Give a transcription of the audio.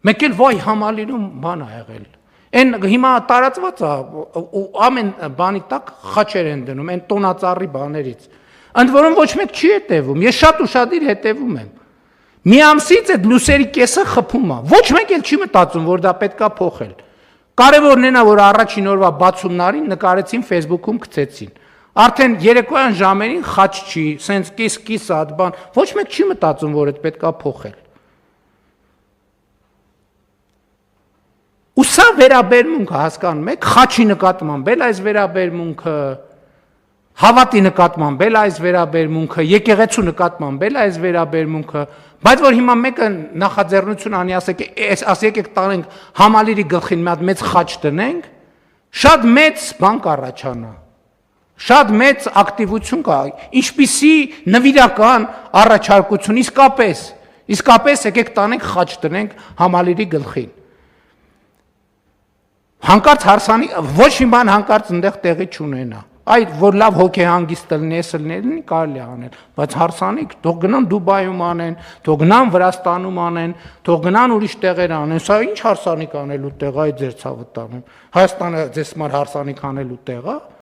Մեկ էլ վայ համալիրում բան ա եղել։ Այն հիմա տարածված է ու ամեն բանի տակ խաչեր են դնում, այն տոնածառի բաներից։ Ընդ որում ոչ մեկ չի հետևում։ Ես շատ ուշադիր հետևում եմ։ Մի ամսից այդ լուսերի կեսը խփում է։ Ոչ մեկ էլ չի մտածում, որ դա պետքա փոխել։ Կարևորն այն է, որ առաջին օրվա բացումնարին նկարեցին Facebook-ում գցեցին։ Արդեն երեկոյան ժամերին խաչ չի, սենց կիս այդ բան, ոչ մեկ չի մտածում, որ այդ պետքա փոխել։ Ու սա վերաբերմունքը հասկանում եք, խաչի նկատմամբ էլ այս վերաբերմունքը, հավատի նկատմամբ էլ այս վերաբերմունքը, եկեղեցու նկատմամբ էլ այս վերաբերմունքը, բայց որ հիմա մեկը նախաձեռնություն անի, ասի եկեք տանենք համալիրի գլխին մի հատ մեծ խաչ տնենք, շատ մեծ բան կառաջանա, շատ մեծ ակտիվություն կա, ինչպիսի նվիրական առաջարկություն, իսկապես եկեք տանենք խաչ տնենք համալիրի գլխին։ Հանկարծ հարսանի, ոչ մի բան հանկարծ ընդեղ տեղի չունենա, այդ որ լավ հոգեհանգիստ լինի, կարելի անել, բայց հարսանիք, թող գնան Դուբայում անեն, թող գնան Վրաստանում անեն, թող գնան ուրիշ տեղեր անեն, սա ինչ հարսանիք անելու տեղ է, այդ ձեր ցավը տանում, Հայաստանը ձեզ համար հարսանիք անելու տեղ է։